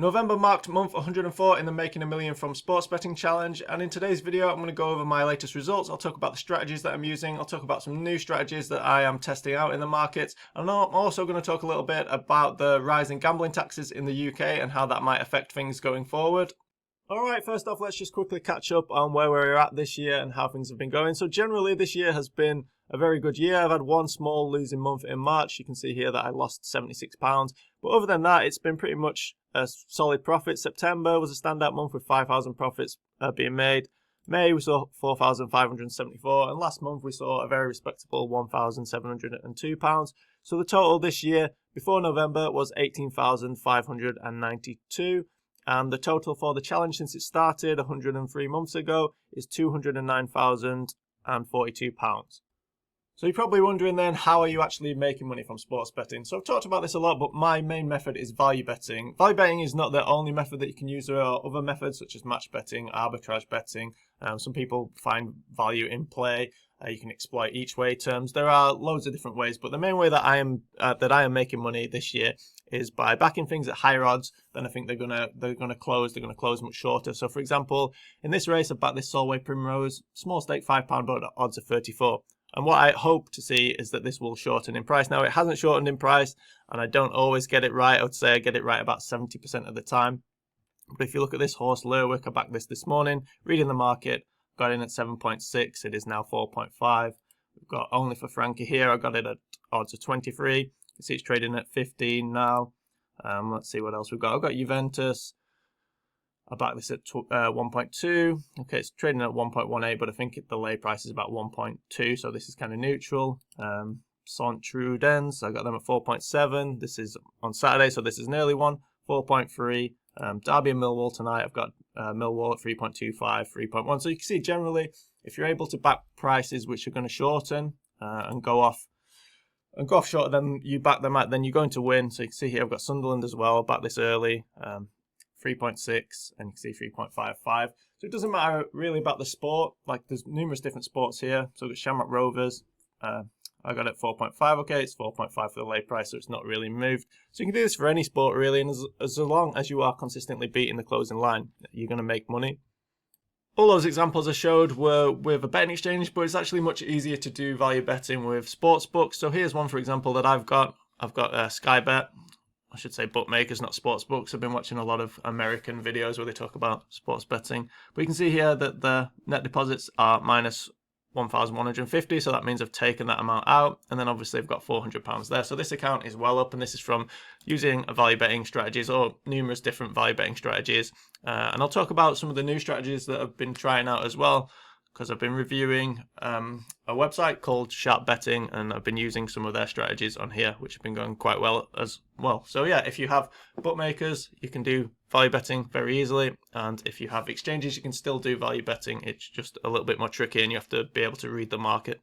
November marked month 104 in the Making a Million from Sports Betting Challenge, and in today's video I'm going to go over my latest results. I'll talk about the strategies that I'm using, I'll talk about some new strategies that I am testing out in the markets, and I'm also going to talk a little bit about the rise in gambling taxes in the UK and how that might affect things going forward. Alright, first off, let's just quickly catch up on where we're at this year and how things have been going. So generally this year has been a very good year. I've had one small losing month in March. You can see here that I lost £76. But other than that, it's been pretty much a solid profit. September was a standout month with 5,000 profits being made. May we saw 4,574, and last month we saw a very respectable £1,702. So the total this year before November was 18,592. And the total for the challenge since it started 103 months ago is £209,042. So you're probably wondering then, how are you actually making money from sports betting? So I've talked about this a lot, but my main method is value betting. Value betting is not the only method that you can use. There are other methods such as match betting, arbitrage betting. Some people find value in play. You can exploit each way terms. There are loads of different ways, but the main way that I am making money this year is by backing things at higher odds than I think they're gonna close. They're gonna close much shorter. So for example, in this race, I backed this Solway Primrose, small stake, £5, but at odds of 34. And what I hope to see is that this will shorten in price. Now, it hasn't shortened in price, and I don't always get it right. I would say I get it right about 70% of the time. But if you look at this horse, Lerwick, I backed this morning, reading the market, got in at 7.6. It is now 4.5. We've got Only for Frankie here. I got it at odds of 23. You see it's trading at 15 now. Let's see what else we've got. I've got Juventus. I backed this at 1.2. Okay, it's trading at 1.18, but I think the lay price is about 1.2, so this is kind of neutral. Saint-Trudens, I got them at 4.7. This is on Saturday, so this is an early one. 4.3. Derby and Millwall tonight. I've got Millwall at 3.25, 3.1. So you can see generally, if you're able to back prices which are going to shorten and go off shorter than you back them at, then you're going to win. So you can see here I've got Sunderland as well. I backed this early. 3.6, and you can see 3.55. So it doesn't matter really about the sport. Like, there's numerous different sports here. So we've got Shamrock Rovers. I got it at 4.5. Okay, it's 4.5 for the lay price, so it's not really moved. So you can do this for any sport really, and as long as you are consistently beating the closing line, you're going to make money. All those examples I showed were with a betting exchange, but it's actually much easier to do value betting with sports books. So here's one, for example, that I've got. I've got Sky Bet. I should say bookmakers, not sports books. I've been watching a lot of American videos where they talk about sports betting. But you can see here that the net deposits are minus 1,150, so that means I've taken that amount out. And then obviously I've got £400 there. So this account is well up, and this is from using value betting strategies or numerous different value betting strategies. And I'll talk about some of the new strategies that I've been trying out as well, because I've been reviewing a website called Sharp Betting, and I've been using some of their strategies on here, which have been going quite well as well. So yeah, if you have bookmakers, you can do value betting very easily, and if you have exchanges, you can still do value betting. It's just a little bit more tricky, and you have to be able to read the market.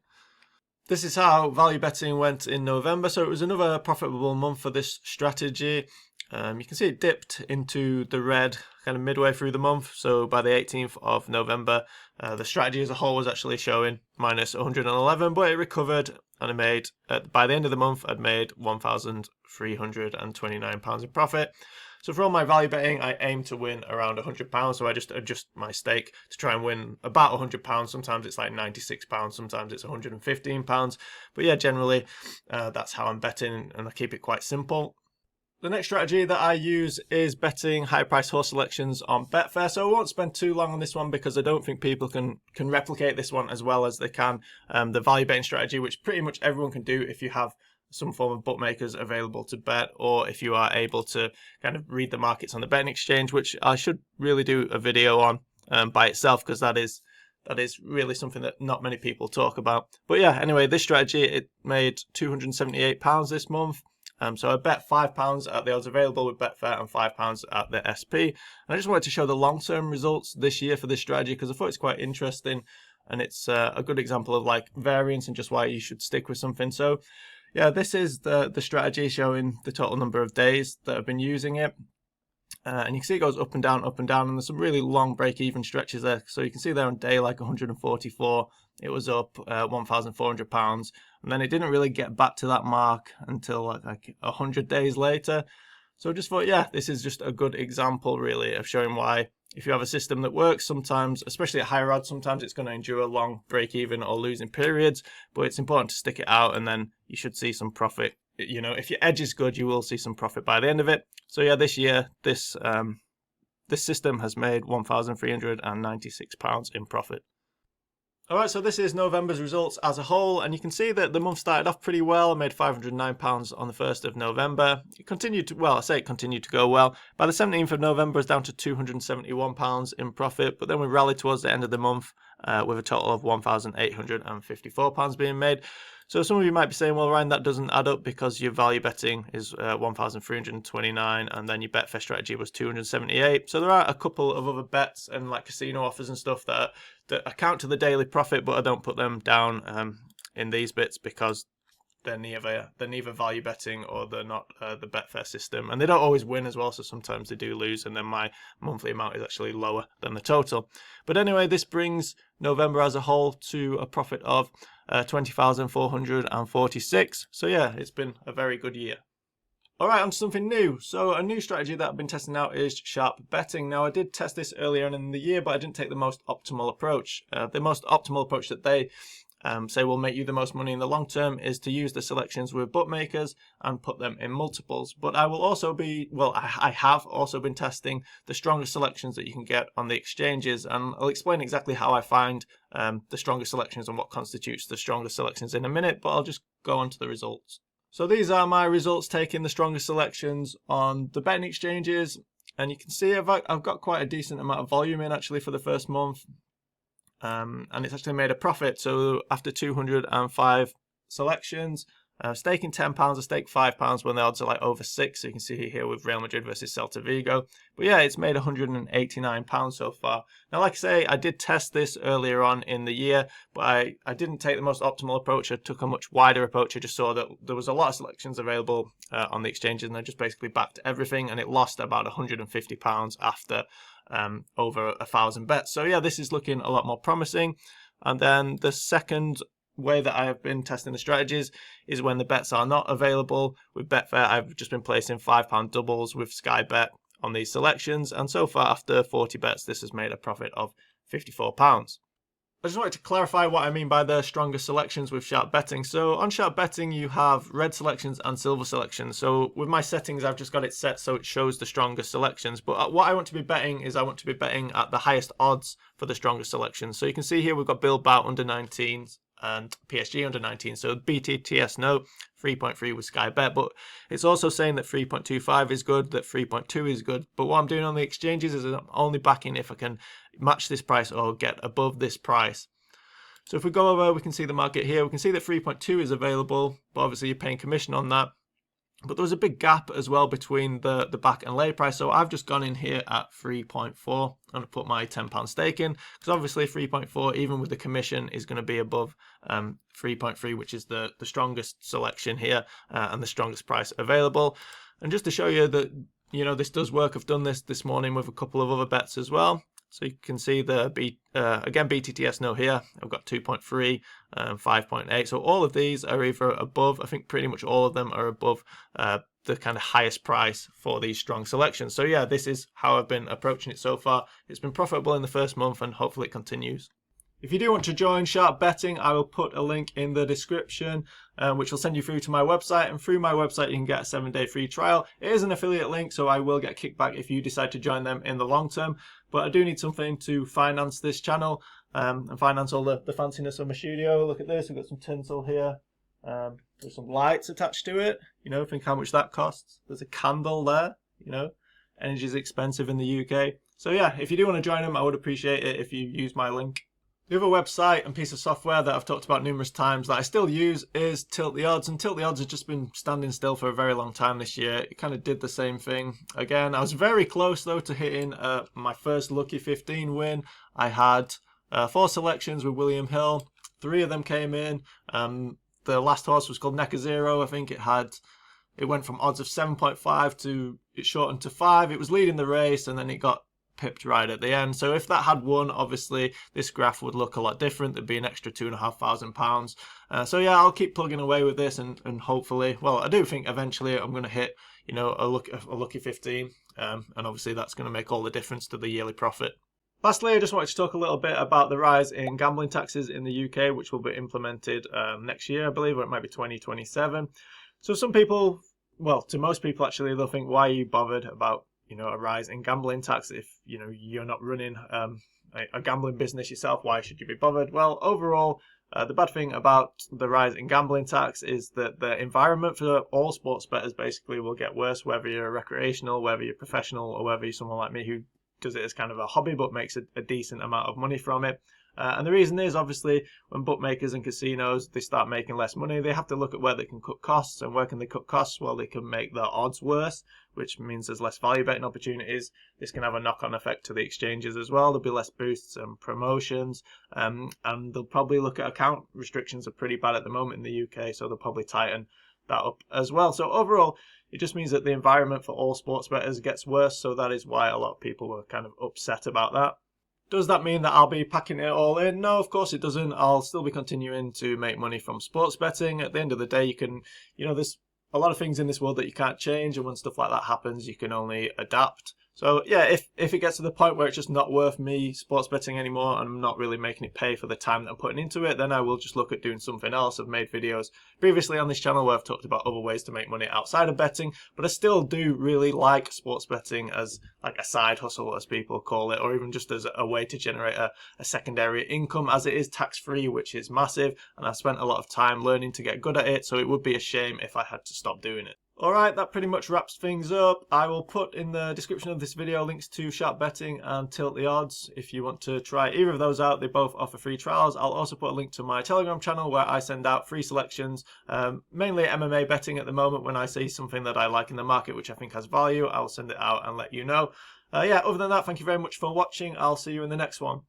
This is how value betting went in November. So it was another profitable month for this strategy. You can see it dipped into the red kind of midway through the month. So by the 18th of November, the strategy as a whole was actually showing minus 111, but it recovered, and I made, by the end of the month, I'd made £1,329 in profit. So for all my value betting, I aim to win around £100. So I just adjust my stake to try and win about £100. Sometimes it's like £96, sometimes it's £115. But yeah, generally, that's how I'm betting, and I keep it quite simple. The next strategy that I use is betting high-price horse selections on Betfair. So I won't spend too long on this one because I don't think people can replicate this one as well as they can the value betting strategy, which pretty much everyone can do if you have some form of bookmakers available to bet, or if you are able to kind of read the markets on the betting exchange, which I should really do a video on by itself, because that is really something that not many people talk about. But yeah, anyway, this strategy, it made £278 this month. So I bet £5 at the odds available with Betfair and £5 at the SP. And I just wanted to show the long-term results this year for this strategy because I thought it's quite interesting, and it's a good example of like variance and just why you should stick with something. So yeah, this is the strategy showing the total number of days that I've been using it. And you can see it goes up and down, and there's some really long break-even stretches there. So you can see there on day like 144, it was up £1,400, and then it didn't really get back to that mark until like 100 days later. So I just thought, yeah, this is just a good example really of showing why if you have a system that works, sometimes, especially at higher odds, sometimes it's going to endure long break-even or losing periods, but it's important to stick it out and then you should see some profit. You know, if your edge is good, you will see some profit by the end of it. So yeah, this year, this system has made £1,396 in profit. Alright, so this is November's results as a whole, and you can see that the month started off pretty well. I made £509 on the 1st of November. It continued to, well, I say it continued to go well. By the 17th of November, it's down to £271 in profit, but then we rallied towards the end of the month with a total of £1,854 being made. So some of you might be saying, well, Ryan, that doesn't add up because your value betting is 1,329 and then your Betfair strategy was 278. So there are a couple of other bets and like casino offers and stuff that account to the daily profit, but I don't put them down in these bits because they're neither value betting or they're not the Betfair system, and they don't always win as well, so sometimes they do lose, and then my monthly amount is actually lower than the total. But anyway, this brings November as a whole to a profit of 20,446. So yeah, it's been a very good year. Alright, on to something new. So a new strategy that I've been testing out is sharp betting. Now I did test this earlier in the year, but I didn't take the most optimal approach. The most optimal approach that they say will make you the most money in the long term is to use the selections with bookmakers and put them in multiples. But I will also be, well, I have also been testing the strongest selections that you can get on the exchanges, and I'll explain exactly how I find the strongest selections and what constitutes the strongest selections in a minute, but I'll just go on to the results. So these are my results taking the strongest selections on the betting exchanges, and you can see I've got quite a decent amount of volume in actually for the first month. And it's actually made a profit. So after 205 selections, staking £10, I stake £5 when the odds are like over 6. So you can see here with Real Madrid versus Celta Vigo. But yeah, it's made £189 so far. Now, like I say, I did test this earlier on in the year, but I didn't take the most optimal approach. I took a much wider approach. I just saw that there was a lot of selections available on the exchanges, and I just basically backed everything, and it lost about £150 after over 1,000 bets. So yeah, this is looking a lot more promising. And then the second way that I have been testing the strategies is when the bets are not available. With Betfair, I've just been placing £5 doubles with Sky Bet on these selections, and so far after 40 bets this has made a profit of £54. I just wanted to clarify what I mean by the stronger selections with sharp betting. So on sharp betting you have red selections and silver selections. So with my settings I've just got it set so it shows the strongest selections. But what I want to be betting is I want to be betting at the highest odds for the strongest selections. So you can see here we've got Bilbao under 19s and PSG under 19. So BTTS no, 3.3 with Sky Bet, but it's also saying that 3.25 is good, that 3.2 is good. But what I'm doing on the exchanges is I'm only backing if I can match this price or get above this price. So if we go over, we can see the market here. We can see that 3.2 is available, but obviously you're paying commission on that. But there was a big gap as well between the back and lay price. So I've just gone in here at 3.4. I'm going to put my £10 stake in, because obviously 3.4, even with the commission, is going to be above 3.3, which is the strongest selection here and the strongest price available. And just to show you that, you know, this does work, I've done this morning with a couple of other bets as well. So you can see the again BTTS no here. I've got 2.3, 5.8. So all of these are either above. I think pretty much all of them are above the kind of highest price for these strong selections. So yeah, this is how I've been approaching it so far. It's been profitable in the first month, and hopefully it continues. If you do want to join Sharp Betting, I will put a link in the description, which will send you through to my website. And through my website, you can get a 7-day free trial. It is an affiliate link, so I will get kickback if you decide to join them in the long term. But I do need something to finance this channel and finance all the fanciness of my studio. Look at this, we've got some tinsel here. There's some lights attached to it. You know, think how much that costs. There's a candle there, you know. Energy is expensive in the UK. So yeah, if you do want to join them, I would appreciate it if you use my link. The other website and piece of software that I've talked about numerous times that I still use is Tilt the Odds, and Tilt the Odds has just been standing still for a very long time this year. It kind of did the same thing again. I was very close though to hitting my first Lucky 15 win. I had 4 selections with William Hill. 3 of them came in. The last horse was called Necker Zero. I think it went from odds of 7.5 to it shortened to 5. It was leading the race, and then it got pipped right at the end. So if that had won, obviously this graph would look a lot different. There'd be an extra £2,500. So yeah, I'll keep plugging away with this, and hopefully, well, I do think eventually I'm going to hit, you know, a lucky 15, and obviously that's going to make all the difference to the yearly profit. Lastly, I just wanted to talk a little bit about the rise in gambling taxes in the UK, which will be implemented next year, I believe, or it might be 2027. So some people, well, to most people actually, they'll think, why are you bothered about, you know, a rise in gambling tax if, you know, you're not running a gambling business yourself? Why should you be bothered? Well, overall, the bad thing about the rise in gambling tax is that the environment for all sports bettors basically will get worse, whether you're a recreational, whether you're professional, or whether you're someone like me who does it as kind of a hobby but makes a decent amount of money from it. And the reason is, obviously, when bookmakers and casinos, they start making less money, they have to look at where they can cut costs. And where can they cut costs? Well, they can make their odds worse, which means there's less value betting opportunities. This can have a knock-on effect to the exchanges as well. There'll be less boosts and promotions, and they'll probably look at account restrictions are pretty bad at the moment in the UK, so they'll probably tighten that up as well. So overall, it just means that the environment for all sports bettors gets worse, so that is why a lot of people were kind of upset about that. Does that mean that I'll be packing it all in? No, of course it doesn't. I'll still be continuing to make money from sports betting. At the end of the day, you can, you know, there's a lot of things in this world that you can't change, and when stuff like that happens, you can only adapt. So yeah, if it gets to the point where it's just not worth me sports betting anymore and I'm not really making it pay for the time that I'm putting into it, then I will just look at doing something else. I've made videos previously on this channel where I've talked about other ways to make money outside of betting, but I still do really like sports betting as like a side hustle, as people call it, or even just as a way to generate a secondary income, as it is tax-free, which is massive, and I've spent a lot of time learning to get good at it, so it would be a shame if I had to stop doing it. Alright, that pretty much wraps things up. I will put in the description of this video links to Sharp Betting and Tilt the Odds if you want to try either of those out. They both offer free trials. I'll also put a link to my Telegram channel where I send out free selections, mainly MMA betting at the moment. When I see something that I like in the market which I think has value, I'll send it out and let you know. Yeah, other than that, thank you very much for watching. I'll see you in the next one.